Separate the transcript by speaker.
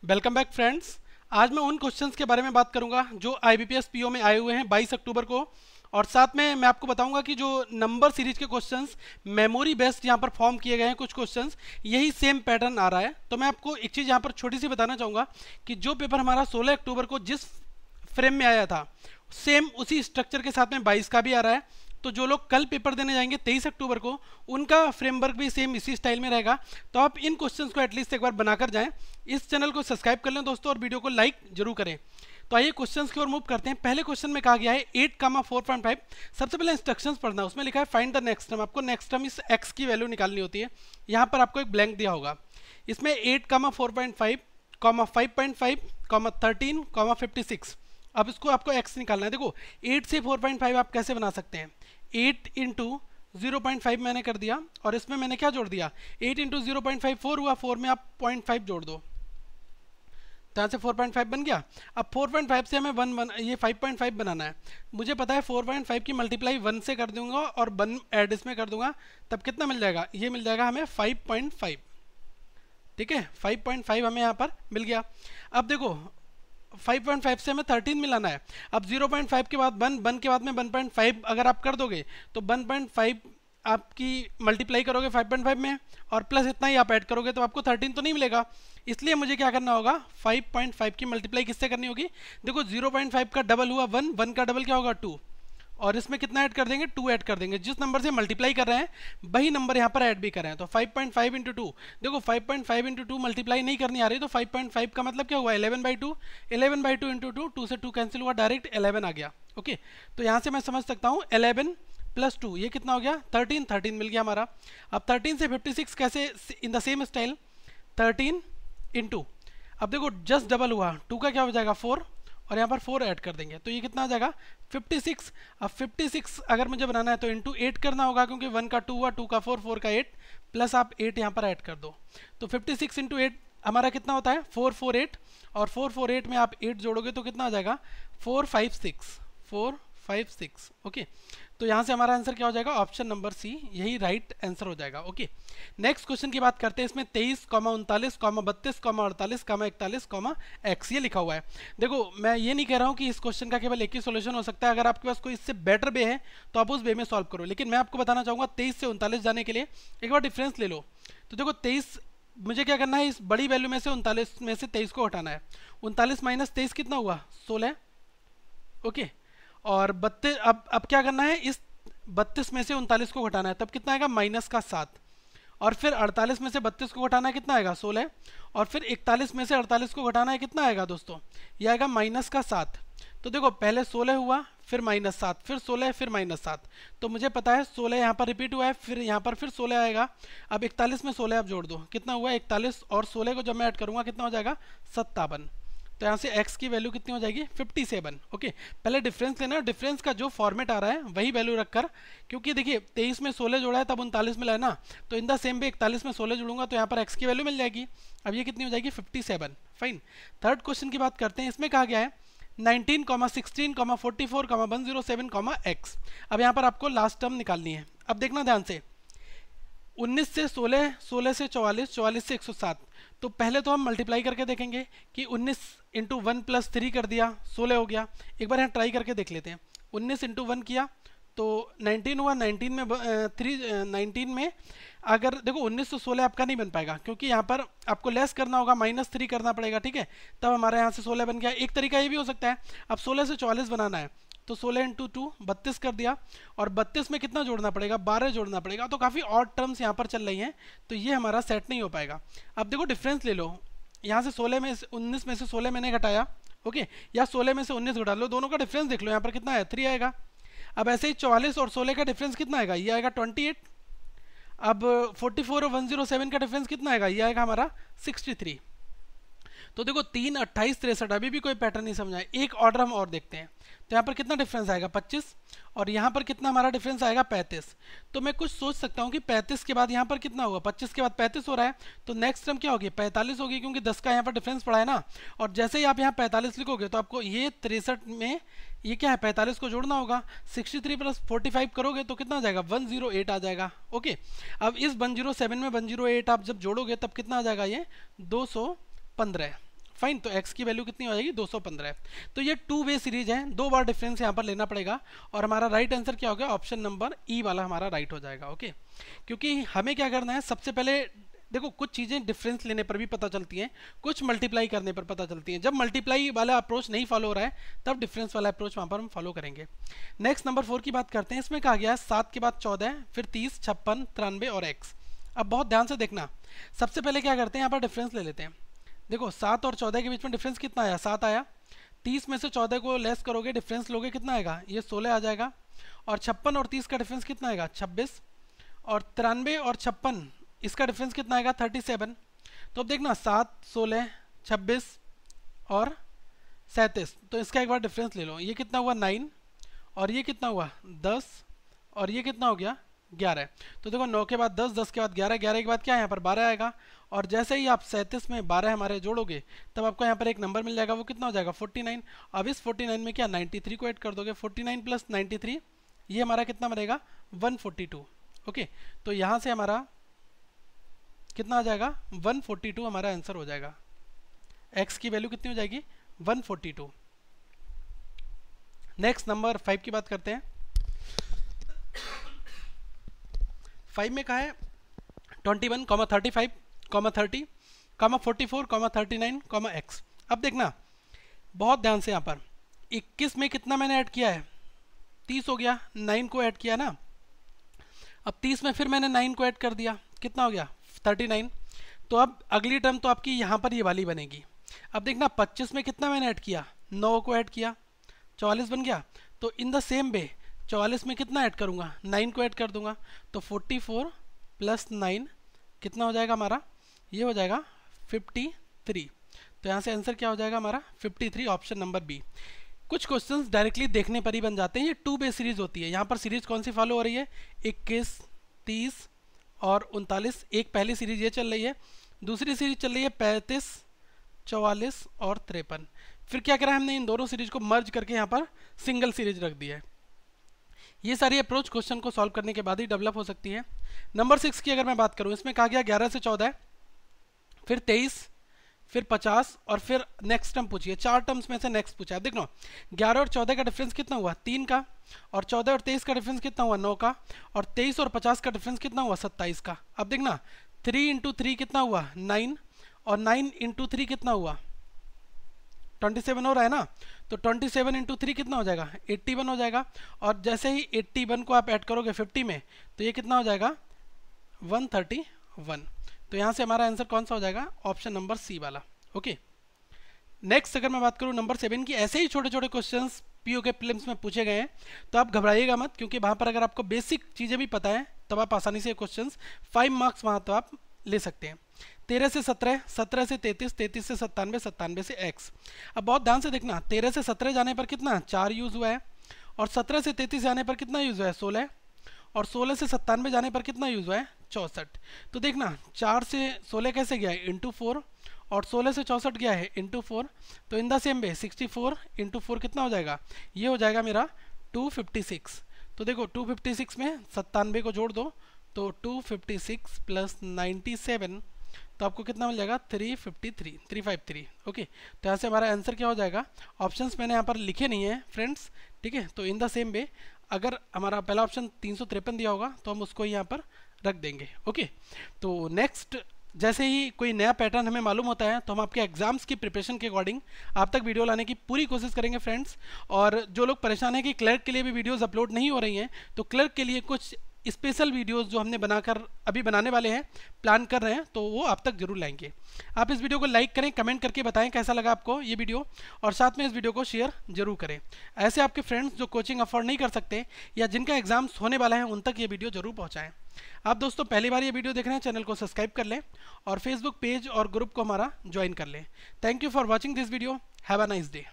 Speaker 1: Welcome back friends. आज मैं उन क्वेश्चंस के बारे में बात करूंगा जो आईबीपीएस पीओ में आए हुए हैं 22 अक्टूबर को। और साथ में मैं आपको बताऊंगा कि जो नंबर सीरीज के क्वेश्चंस मेमोरी बेस्ड यहाँ पर फॉर्म किए गए हैं कुछ क्वेश्चंस, यही सेम पैटर्न आ रहा है। तो मैं आपको एक चीज़ यहाँ पर छोटी सी बताना चाहूँगा कि जो पेपर हमारा 16 अक्टूबर को जिस फ्रेम में आया था, सेम उसी स्ट्रक्चर के साथ में 22 का भी आ रहा है। तो जो लोग कल पेपर देने जाएंगे 23 अक्टूबर को, उनका फ्रेमवर्क भी सेम इसी स्टाइल में रहेगा। तो आप इन क्वेश्चंस को एटलीस्ट एक बार बनाकर जाएं। इस चैनल को सब्सक्राइब कर लें दोस्तों, और वीडियो को लाइक जरूर करें। तो आइए क्वेश्चंस की ओर मूव करते हैं। पहले क्वेश्चन में कहा गया है 8,4.5। सबसे पहले इंस्ट्रक्शंस पढ़ना, उसमें लिखा है फाइंड द नेक्स्ट टर्म। आपको नेक्स्ट टर्म इस एक्स की वैल्यू निकालनी होती है। यहाँ पर आपको एक ब्लैंक दिया होगा। इसमें 8,4.5, 5.5, 13, 56। अब इसको आपको x निकालना है। देखो 8 से 4.5 आप कैसे बना सकते हैं। 8 इंटू 0.5 मैंने कर दिया, और इसमें मैंने क्या जोड़ दिया, 8 इंटू 0.5 4 हुआ, 4 में आप 0.5 जोड़ दो, तो यहाँ से 4.5 बन गया। अब 4.5 से हमें ये 5.5 बनाना है। मुझे पता है 4.5 की मल्टीप्लाई 1 से कर दूंगा और 1 ऐड इसमें कर दूंगा, तब कितना मिल जाएगा, ये मिल जाएगा हमें 5.5। ठीक है, 5.5 हमें यहाँ पर मिल गया। अब देखो 5.5 से हमें 13 मिलाना है। अब 0.5 के बाद 1 के बाद में 1.5 अगर आप कर दोगे तो 1.5 आपकी मल्टीप्लाई करोगे 5.5 में, और प्लस इतना ही आप ऐड करोगे, तो आपको 13 तो नहीं मिलेगा। इसलिए मुझे क्या करना होगा, 5.5 की मल्टीप्लाई किससे करनी होगी। देखो 0.5 का डबल हुआ 1, 1 का डबल क्या होगा 2, और इसमें कितना ऐड कर देंगे, 2 ऐड कर देंगे। जिस नंबर से मल्टीप्लाई कर रहे हैं वही नंबर यहाँ पर ऐड भी कर रहे हैं। तो 5.5 इंटू 2, देखो 5.5 इंटू 2 मल्टीप्लाई नहीं करनी आ रही, तो 5.5 का मतलब क्या हुआ 11/2, 11/2 इंटू 2, 2 से 2 कैंसिल हुआ, डायरेक्ट 11 आ गया। ओके, तो यहाँ से मैं समझ सकता हूँ 11 प्लस 2 ये कितना हो गया 13, 13 मिल गया हमारा। अब 13 से 56 कैसे, in the same style 13 into, अब देखो जस्ट डबल हुआ, 2 का क्या हो जाएगा 4, और यहाँ पर 4 ऐड कर देंगे, तो ये कितना आ जाएगा 56। अब 56 अगर मुझे बनाना है तो इंटू 8 करना होगा, क्योंकि 1 का 2 हुआ, 2 का 4, 4 का 8, प्लस आप 8 यहाँ पर ऐड कर दो। तो 56 इंटू 8 हमारा कितना होता है 448, और 448 में आप 8 जोड़ोगे तो कितना आ जाएगा 456, 456। ओके, तो यहाँ से हमारा आंसर क्या हो जाएगा, ऑप्शन नंबर सी, यही राइट आंसर हो जाएगा। ओके, नेक्स्ट क्वेश्चन की बात करते हैं। इसमें 23, 39, 32, 48, 41, x ये लिखा हुआ है। देखो मैं ये नहीं कह रहा हूँ कि इस क्वेश्चन का केवल एक ही सोल्यूशन हो सकता है। अगर आपके पास कोई इससे बेटर वे है तो आप उस वे में सॉल्व करो, लेकिन मैं आपको बताना चाहूँगा 23 से 39 जाने के लिए एक बार डिफरेंस ले लो। तो देखो 23, मुझे क्या करना है, इस बड़ी वैल्यू में से 39 में से 23 को हटाना है। 39 माइनस 23 कितना हुआ 16। ओके, और 32, अब क्या करना है, इस 32 में से 39 को घटाना है, तब कितना आएगा माइनस का 7, और फिर 48 में से 32 को घटाना है, कितना आएगा 16, और फिर 41 में से 48 को घटाना है, कितना आएगा दोस्तों, ये आएगा माइनस का 7। तो देखो पहले 16 हुआ, फिर माइनस 7, फिर 16, फिर माइनस 7, तो मुझे पता है 16 यहाँ पर रिपीट हुआ है, फिर यहाँ पर फिर 16 आएगा। अब 41 में 16 आप जोड़ दो, कितना हुआ 41, और 16 को जब मैं ऐड करूँगा कितना हो जाएगा 57। तो यहाँ से x की वैल्यू कितनी हो जाएगी 57। ओके, पहले डिफरेंस लेना, डिफरेंस का जो फॉर्मेट आ रहा है वही वैल्यू रखकर, क्योंकि देखिए 23 में 16 जोड़ा है तब 39 मिला है ना, तो इन द सेम वे 41 में 16 जोड़ूंगा तो यहाँ पर x की वैल्यू मिल जाएगी। अब ये कितनी हो जाएगी 57। फाइन, थर्ड क्वेश्चन की बात करते हैं। इसमें कहा गया है 19, 16, 44, 107, x। अब यहाँ पर आपको लास्ट टर्म निकालनी है। अब देखना ध्यान से, 19 से 16, 16 से 44, 44 से 107। तो पहले तो हम मल्टीप्लाई करके देखेंगे कि 19 इंटू 1 प्लस 3 कर दिया 16 हो गया। एक बार यहाँ ट्राई करके देख लेते हैं। 19 इंटू 1 किया तो 19 हुआ, 19 में 19 में अगर देखो 19 तो 16 आपका नहीं बन पाएगा, क्योंकि यहाँ पर आपको लेस करना होगा, -3 करना पड़ेगा। ठीक है, तब हमारे यहाँ से 16 बन गया। एक तरीका ये भी हो सकता है, अब 16 से 44 बनाना है तो 16 इंटू 2 32 कर दिया, और 32 में कितना जोड़ना पड़ेगा 12 जोड़ना पड़ेगा। तो काफ़ी ऑड टर्म्स यहाँ पर चल रही हैं, तो ये हमारा सेट नहीं हो पाएगा। अब देखो डिफरेंस ले लो, यहाँ से 16 में 19 में से 16 मैंने घटाया, ओके, या 16 में से 19 घटा लो, दोनों का डिफरेंस देख लो, यहाँ पर कितना है 3 आएगा। अब ऐसे ही 44 और 16 का डिफरेंस कितना आएगा, ये आएगा 28। अब 44 और 107 का डिफरेंस कितना आएगा, ये आएगा हमारा 63। तो देखो 3, 28, 63, अभी भी कोई पैटर्न नहीं समझा है। एक ऑर्डर हम और देखते हैं, तो यहाँ पर कितना डिफरेंस आएगा 25, और यहाँ पर कितना हमारा डिफरेंस आएगा 35। तो मैं कुछ सोच सकता हूँ कि 35 के बाद यहाँ पर कितना होगा, 25 के बाद 35 हो रहा है, तो नेक्स्ट टर्म क्या होगी 45 होगी, क्योंकि 10 का यहाँ पर डिफरेंस पड़ा है ना। और जैसे ही आप यहाँ 45 लिखोगे तो आपको ये 63 में ये क्या है 45 को जोड़ना होगा, 63 प्लस 45 करोगे तो कितना आ जाएगा 108 आ जाएगा। ओके, अब इस 107 में 108 आप जब जोड़ोगे तब कितना आ जाएगा, ये 215। फाइन। तो x की वैल्यू कितनी हो जाएगी 215 है। तो ये 2 वे सीरीज है, 2 बार डिफरेंस यहाँ पर लेना पड़ेगा और हमारा राइट आंसर क्या हो गया, ऑप्शन नंबर ई वाला हमारा राइट हो जाएगा। ओके, क्योंकि हमें क्या करना है, सबसे पहले देखो कुछ चीज़ें डिफरेंस लेने पर भी पता चलती हैं, कुछ मल्टीप्लाई करने पर पता चलती हैं। जब मल्टीप्लाई वाला अप्रोच नहीं फॉलो हो रहा है तब डिफरेंस वाला अप्रोच वहाँ पर हम फॉलो करेंगे। नेक्स्ट नंबर 4 की बात करते हैं। इसमें कहा गया 7 के बाद 14, फिर 30, 56, 93 और x। अब बहुत ध्यान से देखना, सबसे पहले क्या करते हैं, यहाँ पर डिफरेंस ले लेते हैं। देखो 7 और 14 के बीच में डिफरेंस कितना आया, 7 आया। 30 में से 14 को लेस करोगे, डिफरेंस लोगे, कितना आएगा, ये 16 आ जाएगा। और 56 और 30 का डिफरेंस कितना आएगा, 26। और 93 और 56 इसका डिफरेंस कितना आएगा, 37। तो अब देखना 7, 16, 26 और 37, तो इसका एक बार डिफरेंस ले लो। ये कितना हुआ 9 और ये कितना हुआ 10 और ये कितना हो गया 11। तो देखो 9 के बाद 10, 10 के बाद 11, 11 के बाद क्या है यहाँ पर 12 आएगा। और जैसे ही आप 37 में 12 हमारे जोड़ोगे तब आपको यहाँ पर एक नंबर मिल जाएगा, वो कितना हो जाएगा 49। अब इस 49 में क्या 93 को ऐड कर दोगे, 49 प्लस 93 ये हमारा कितना बनेगा 142। ओके, तो यहाँ से हमारा कितना आ जाएगा 142 हमारा आंसर हो जाएगा। x की वैल्यू कितनी हो जाएगी 142। नेक्स्ट नंबर 5 की बात करते हैं। 5 में कहा है 21, 35, 30, 44, 39, x। अब देखना बहुत ध्यान से, यहाँ पर 21 में कितना मैंने ऐड किया है 30 हो गया, 9 को ऐड किया ना। अब 30 में फिर मैंने 9 को ऐड कर दिया, कितना हो गया 39। तो अब अगली टर्म तो आपकी यहाँ पर ये वाली बनेगी। अब देखना 25 में कितना मैंने ऐड किया, 9 को ऐड किया, 44 बन गया। तो इन द सेम वे 44 में कितना ऐड करूँगा, 9 को ऐड कर दूंगा। तो 44 प्लस 9 कितना हो जाएगा हमारा, ये हो जाएगा 53। तो यहाँ से आंसर क्या हो जाएगा हमारा 53, ऑप्शन नंबर बी। कुछ क्वेश्चंस डायरेक्टली देखने पर ही बन जाते हैं। ये 2 बेस सीरीज होती है। यहाँ पर सीरीज कौन सी फॉलो हो रही है, 21, 30 और 39। एक पहली सीरीज ये चल रही है, दूसरी सीरीज चल रही है 35, 44 और 53। फिर क्या करा हमने, इन दोनों सीरीज को मर्ज करके यहाँ पर सिंगल सीरीज रख दी है। ये सारी अप्रोच क्वेश्चन को सॉल्व करने के बाद ही डेवलप हो सकती है। नंबर 6 की अगर मैं बात करूँ, इसमें कहा गया 11 से 14, फिर 23, फिर 50 और फिर नेक्स्ट टर्म पूछिए। 4 टर्म्स में से नेक्स्ट पूछा है। देखो 11 और 14 का डिफरेंस कितना हुआ 3 का, और 14 और 23 का डिफरेंस कितना हुआ 9 का, और 23 और 50 का डिफरेंस कितना हुआ 27 का। अब देखना 3 इंटू 3 कितना हुआ 9, और 9 इंटू 3 कितना हुआ 27 हो रहा है ना। तो 27 इंटू 3 कितना हो जाएगा 81 हो जाएगा। और जैसे ही 81 को आप ऐड करोगे 50 में तो ये कितना हो जाएगा 131। तो यहाँ से हमारा आंसर कौन सा हो जाएगा, ऑप्शन नंबर सी वाला। ओके, नेक्स्ट अगर मैं बात करूँ नंबर 7 की, ऐसे ही छोटे छोटे क्वेश्चंस पीओ के प्रीलिम्स में पूछे गए हैं। तो आप घबराइएगा मत, क्योंकि वहाँ पर अगर आपको बेसिक चीज़ें भी पता है तब आप आसानी से क्वेश्चंस 5 मार्क्स वहाँ तो आप ले सकते हैं। 13 से 17, 17 से 33, 33 से 97, 97 से x। अब बहुत ध्यान से देखना, 13 से 17 जाने पर कितना 4 यूज़ हुआ है, और 17 से 33 जाने पर कितना यूज़ हुआ है 16, और 16 से 97 जाने पर कितना यूज़ हुआ है 64। तो देखना 4 से 16 कैसे गया है इंटू 4, और 16 से 64 गया है इंटू 4। तो in the same way 64 into 4 कितना हो जाएगा, ये हो जाएगा मेरा 256। तो देखो 256 में 97 को जोड़ दो तो 256 प्लस 97, तो आपको कितना मिल जाएगा 353। ओके, तो यहाँ से हमारा आंसर क्या हो जाएगा, ऑप्शंस मैंने यहाँ पर लिखे नहीं है फ्रेंड्स, ठीक है। तो इन द सेम वे अगर हमारा पहला ऑप्शन 353 दिया होगा तो हम उसको यहाँ पर रख देंगे। ओके, तो नेक्स्ट जैसे ही कोई नया पैटर्न हमें मालूम होता है तो हम आपके एग्जाम्स की प्रिपरेशन के अकॉर्डिंग आप तक वीडियो लाने की पूरी कोशिश करेंगे फ्रेंड्स। और जो लोग परेशान हैं कि क्लर्क के लिए भी वीडियोस अपलोड नहीं हो रही हैं, तो क्लर्क के लिए कुछ स्पेशल वीडियोस जो हमने बनाकर अभी बनाने वाले हैं, प्लान कर रहे हैं, तो वो आप तक जरूर लाएंगे। आप इस वीडियो को लाइक करें, कमेंट करके बताएं कैसा लगा आपको ये वीडियो, और साथ में इस वीडियो को शेयर जरूर करें। ऐसे आपके फ्रेंड्स जो कोचिंग अफोर्ड नहीं कर सकते या जिनका एग्जाम्स होने वाला है उन तक ये वीडियो जरूर पहुँचाएँ। आप दोस्तों पहली बार ये वीडियो देख रहे हैं, चैनल को सब्सक्राइब कर लें और फेसबुक पेज और ग्रुप को हमारा ज्वाइन कर लें। Thank you for watching this video. Have a nice day.